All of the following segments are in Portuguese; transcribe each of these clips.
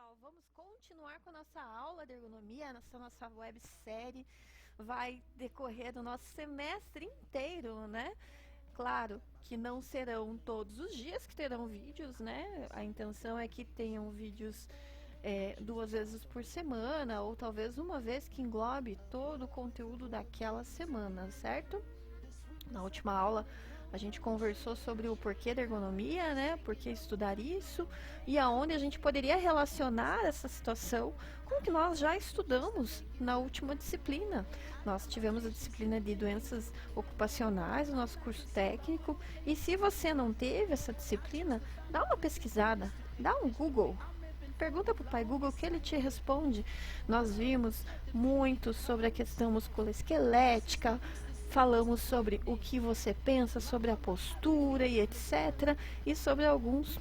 pessoal, vamos continuar com a nossa aula de ergonomia. Essa nossa websérie vai decorrer do nosso semestre inteiro, né? Claro que não serão todos os dias que terão vídeos, né? A intenção é que tenham vídeos 2 vezes por semana, ou talvez uma vez que englobe todo o conteúdo daquela semana, certo? Na última aula a gente conversou sobre o porquê da ergonomia, né? Por que estudar isso e aonde a gente poderia relacionar essa situação com o que nós já estudamos na última disciplina. Nós tivemos a disciplina de doenças ocupacionais no nosso curso técnico, e se você não teve essa disciplina, dá uma pesquisada, dá um Google. Pergunta para o pai Google que ele te responde. Nós vimos muito sobre a questão musculoesquelética, falamos sobre o que você pensa sobre a postura e etc. E sobre alguns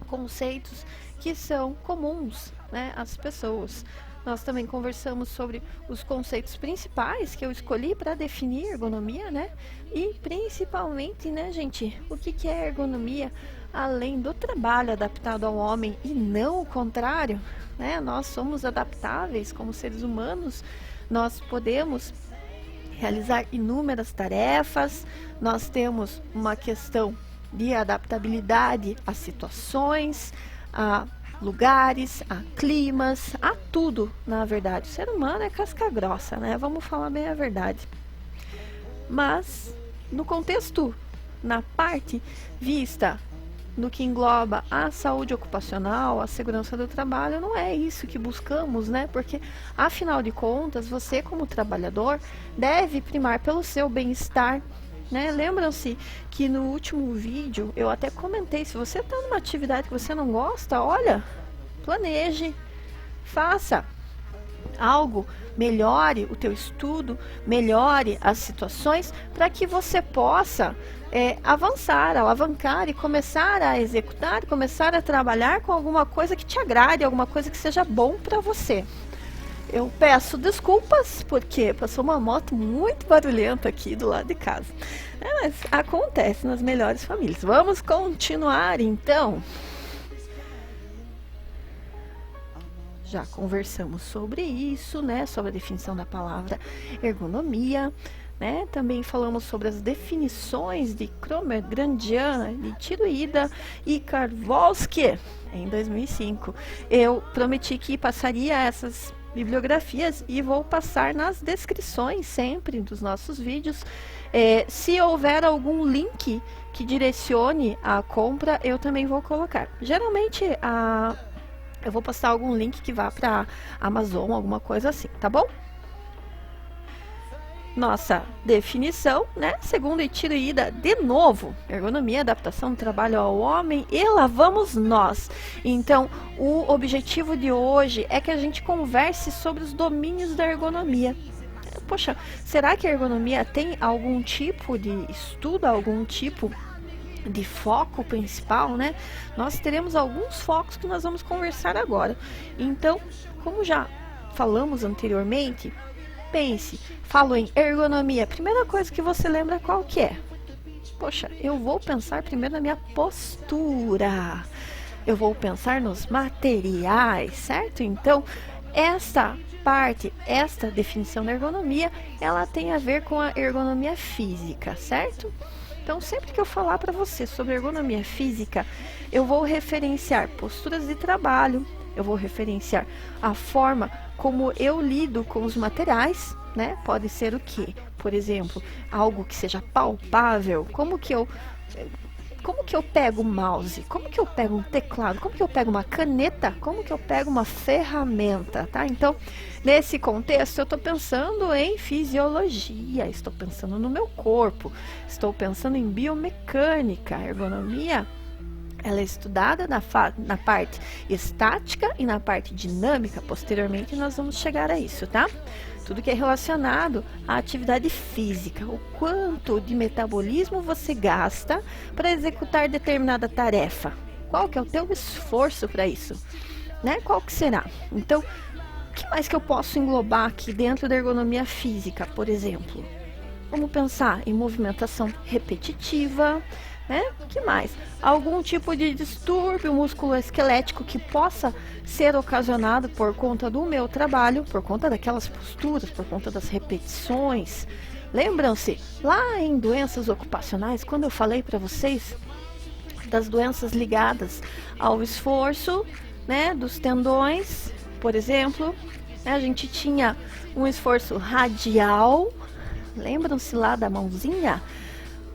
conceitos que são comuns, né, às pessoas. Nós também conversamos sobre os conceitos principais que eu escolhi para definir ergonomia, né? E principalmente, né, gente, o que é ergonomia além do trabalho adaptado ao homem e não o contrário, né? Nós somos adaptáveis como seres humanos, nós podemos realizar inúmeras tarefas, nós temos uma questão de adaptabilidade a situações, a lugares, a climas, a tudo, na verdade. O ser humano é casca grossa, né? Vamos falar bem a verdade. Mas, no contexto, na parte vista no que engloba a saúde ocupacional, a segurança do trabalho, não é isso que buscamos, né? Porque, afinal de contas, você como trabalhador deve primar pelo seu bem-estar, né? Lembram-se que no último vídeo eu até comentei, se você está numa atividade que você não gosta, olha, planeje, faça algo, melhore o teu estudo, melhore as situações para que você possa avançar, alavancar e começar a executar, começar a trabalhar com alguma coisa que te agrade, alguma coisa que seja bom para você. Eu peço desculpas porque passou uma moto muito barulhenta aqui do lado de casa. Mas acontece nas melhores famílias. Vamos continuar então. Já conversamos sobre isso, né? Sobre a definição da palavra ergonomia, né? Também falamos sobre as definições de Kromer, Grandian, Nitiruida e Karvolsky em 2005. Eu prometi que passaria essas bibliografias e vou passar nas descrições sempre dos nossos vídeos. Se houver algum link que direcione a compra, eu também vou colocar. Geralmente eu vou postar algum link que vá para Amazon, alguma coisa assim, tá bom? Nossa definição, né? Segundo Nitiruida, de novo, ergonomia, adaptação do trabalho ao homem, e lá vamos nós. Então, o objetivo de hoje é que a gente converse sobre os domínios da ergonomia. Poxa, será que a ergonomia tem algum tipo de estudo, algum tipo de foco principal, né? Nós teremos alguns focos que nós vamos conversar agora. Então, como já falamos anteriormente, pense, falo em ergonomia, a primeira coisa que você lembra qual que é? Poxa, eu vou pensar primeiro na minha postura, eu vou pensar nos materiais, certo? Então, esta parte, esta definição da ergonomia, ela tem a ver com a ergonomia física, certo? Então, sempre que eu falar para você sobre ergonomia física, eu vou referenciar posturas de trabalho, eu vou referenciar a forma como eu lido com os materiais, né? Pode ser o quê? Por exemplo, algo que seja palpável, como que eu pego o mouse, como que eu pego um teclado, como que eu pego uma caneta, como que eu pego uma ferramenta, tá? Então, nesse contexto, eu estou pensando em fisiologia, estou pensando no meu corpo, estou pensando em biomecânica. A ergonomia, ela é estudada na parte estática e na parte dinâmica. Posteriormente, nós vamos chegar a isso, tá? Tudo que é relacionado à atividade física, o quanto de metabolismo você gasta para executar determinada tarefa. Qual que é o teu esforço para isso? Né? Qual que será? Então, o que mais que eu posso englobar aqui dentro da ergonomia física, por exemplo? Vamos pensar em movimentação repetitiva, né? Que mais? Algum tipo de distúrbio musculoesquelético que possa ser ocasionado por conta do meu trabalho, por conta daquelas posturas, por conta das repetições. Lembram-se, lá em doenças ocupacionais, quando eu falei para vocês das doenças ligadas ao esforço, né, dos tendões, por exemplo, né, a gente tinha um esforço radial. Lembram-se lá da mãozinha?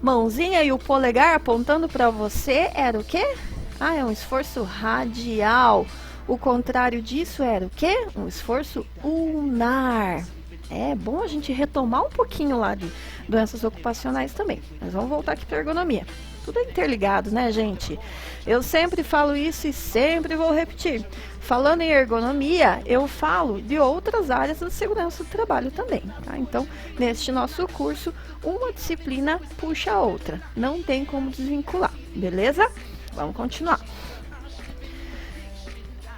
Mãozinha e o polegar apontando para você era o quê? Ah, é um esforço radial. O contrário disso era o quê? Um esforço ulnar. É bom a gente retomar um pouquinho lá de doenças ocupacionais também. Mas vamos voltar aqui para ergonomia. Tudo é interligado, né, gente? Eu sempre falo isso e sempre vou repetir. Falando em ergonomia, eu falo de outras áreas da segurança do trabalho também, tá? Então, neste nosso curso, uma disciplina puxa a outra. Não tem como desvincular, beleza? Vamos continuar.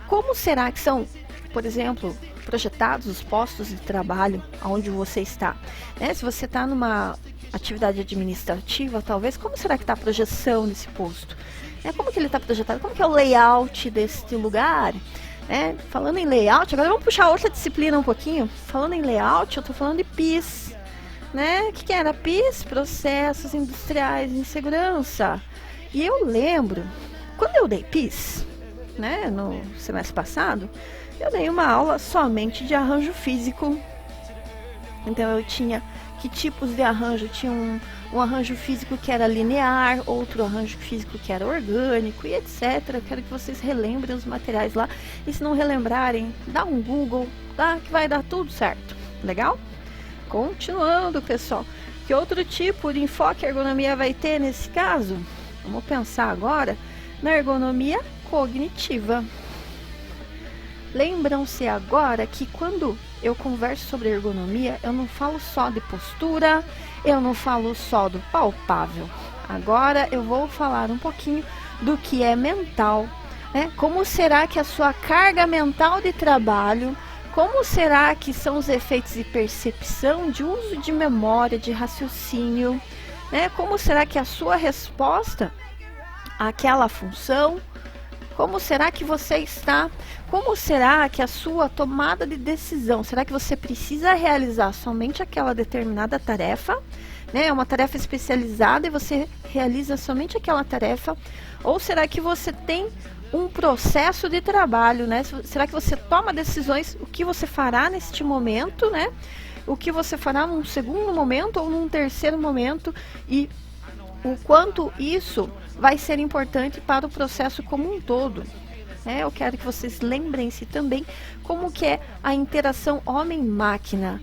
Como será que são, por exemplo, projetados os postos de trabalho onde você está? Né? Se você está numa atividade administrativa, talvez, como será que está a projeção desse posto? Como que ele está projetado? Como que é o layout deste lugar? Falando em layout, agora vamos puxar outra disciplina um pouquinho. Falando em layout, eu estou falando de PIS. Né? O que era PIS? Processos Industriais em Segurança. E eu lembro, quando eu dei PIS, né, no semestre passado, eu dei uma aula somente de arranjo físico. Então eu tinha que tipos de arranjo? Tinha um arranjo físico que era linear, outro arranjo físico que era orgânico e etc. Eu quero que vocês relembrem os materiais lá. E se não relembrarem, dá um Google, tá? Que vai dar tudo certo. Legal? Continuando, pessoal. Que outro tipo de enfoque a ergonomia vai ter nesse caso? Vamos pensar agora na ergonomia cognitiva. Lembram-se agora que quando eu converso sobre ergonomia, eu não falo só de postura, eu não falo só do palpável. Agora eu vou falar um pouquinho do que é mental, né? Como será que a sua carga mental de trabalho, como será que são os efeitos de percepção, de uso de memória, de raciocínio, né? Como será que a sua resposta àquela função, como será que você está? Como será que a sua tomada de decisão? Será que você precisa realizar somente aquela determinada tarefa? Né? É uma tarefa especializada e você realiza somente aquela tarefa? Ou será que você tem um processo de trabalho? Né? Será que você toma decisões? O que você fará neste momento? Né? O que você fará num segundo momento ou num terceiro momento? E o quanto isso vai ser importante para o processo como um todo. Eu quero que vocês lembrem-se também como que é a interação homem-máquina.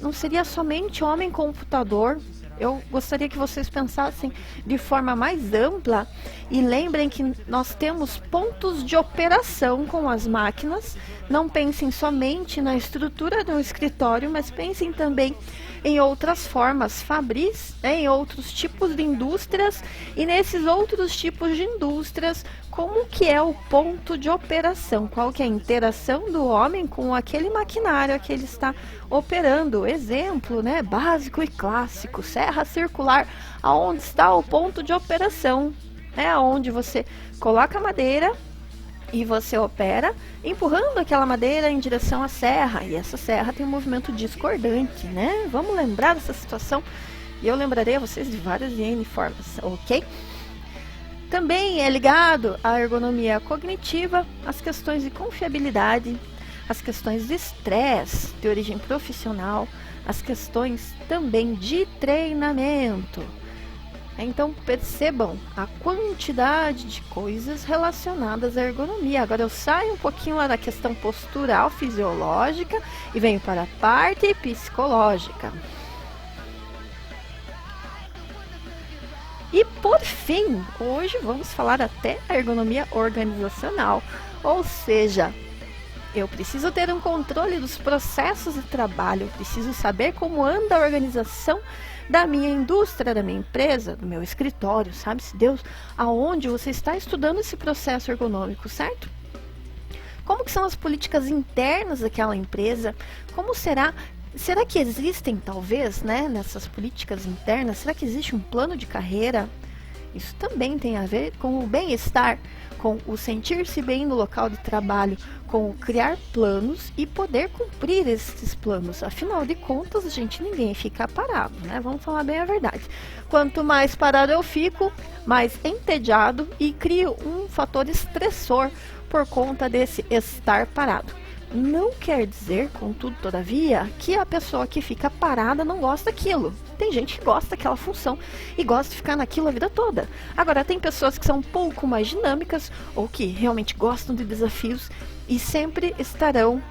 Não seria somente homem-computador. Eu gostaria que vocês pensassem de forma mais ampla e lembrem que nós temos pontos de operação com as máquinas. Não pensem somente na estrutura de um escritório, mas pensem também em outras formas fabris, em outros tipos de indústrias, e nesses outros tipos de indústrias, como que é o ponto de operação, qual que é a interação do homem com aquele maquinário a que ele está operando. Exemplo, né, básico e clássico, serra circular, aonde está o ponto de operação, onde você coloca a madeira e você opera empurrando aquela madeira em direção à serra, e essa serra tem um movimento discordante, né? Vamos lembrar dessa situação e eu lembrarei a vocês de várias N formas, ok? Também é ligado à ergonomia cognitiva as questões de confiabilidade, as questões de estresse de origem profissional, as questões também de treinamento. Então percebam a quantidade de coisas relacionadas à ergonomia. Agora eu saio um pouquinho lá da questão postural, fisiológica e venho para a parte psicológica. E por fim, hoje vamos falar até a ergonomia organizacional, ou seja, eu preciso ter um controle dos processos de trabalho, eu preciso saber como anda a organização da minha indústria, da minha empresa, do meu escritório, sabe-se Deus, aonde você está estudando esse processo ergonômico, certo? Como que são as políticas internas daquela empresa? Como será que existem, talvez, né, nessas políticas internas, será que existe um plano de carreira? Isso também tem a ver com o bem-estar, com o sentir-se bem no local de trabalho, com o criar planos e poder cumprir esses planos. Afinal de contas, gente, ninguém fica parado, né? Vamos falar bem a verdade. Quanto mais parado eu fico, mais entediado e crio um fator estressor por conta desse estar parado. Não quer dizer, contudo, todavia, que a pessoa que fica parada não gosta daquilo. Tem gente que gosta daquela função e gosta de ficar naquilo a vida toda. Agora, tem pessoas que são um pouco mais dinâmicas ou que realmente gostam de desafios e sempre estarão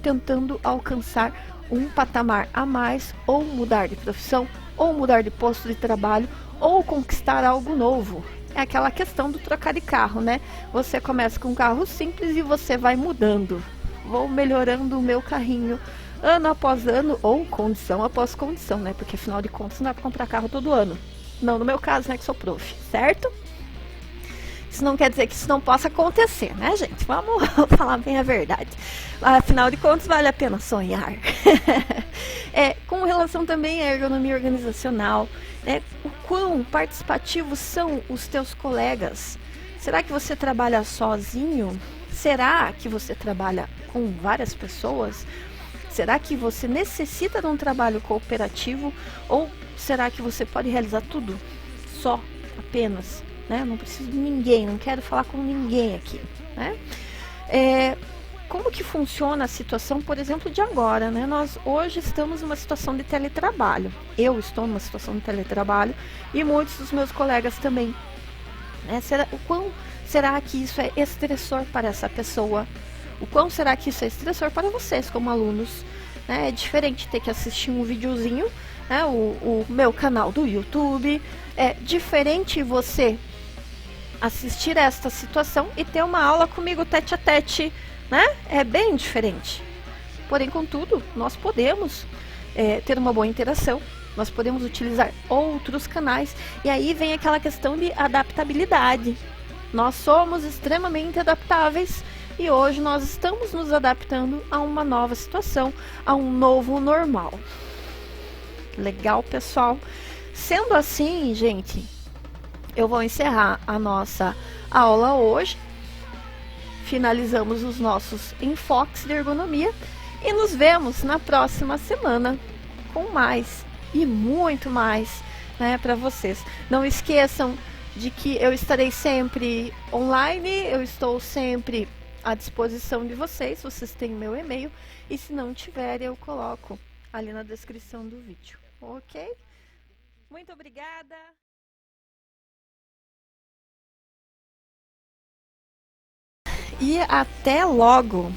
tentando alcançar um patamar a mais, ou mudar de profissão, ou mudar de posto de trabalho, ou conquistar algo novo. É aquela questão do trocar de carro, né? Você começa com um carro simples e você vai mudando. Vou melhorando o meu carrinho ano após ano, ou condição após condição, né? Porque afinal de contas não dá pra comprar carro todo ano. Não, no meu caso, né, que sou prof, certo? Isso não quer dizer que isso não possa acontecer, né, gente? Vamos falar bem a verdade. Afinal de contas, vale a pena sonhar. Com relação também à ergonomia organizacional, né, o quão participativos são os teus colegas? Será que você trabalha sozinho? Será que você trabalha com várias pessoas? Será que você necessita de um trabalho cooperativo? Ou será que você pode realizar tudo só, apenas? Né? Não preciso de ninguém, não quero falar com ninguém aqui, né? Como que funciona a situação, por exemplo, de agora, né? Nós hoje estamos numa situação de teletrabalho. Eu estou numa situação de teletrabalho e muitos dos meus colegas também, né? O quão será que isso é estressor para essa pessoa? O quão será que isso é estressor para vocês como alunos? Né? É diferente ter que assistir um videozinho, né? O meu canal do YouTube. É diferente você assistir a esta situação e ter uma aula comigo tete a tete, né? É bem diferente. Porém, contudo, nós podemos ter uma boa interação, nós podemos utilizar outros canais, e aí vem aquela questão de adaptabilidade. Nós somos extremamente adaptáveis e hoje nós estamos nos adaptando a uma nova situação, a um novo normal. Legal, pessoal? Sendo assim, gente, eu vou encerrar a nossa aula hoje. Finalizamos os nossos enfoques de ergonomia e nos vemos na próxima semana com mais e muito mais, né, para vocês. Não esqueçam de que eu estarei sempre online, eu estou sempre à disposição de vocês. Vocês têm meu e-mail e se não tiver eu coloco ali na descrição do vídeo, ok? Muito obrigada! E até logo!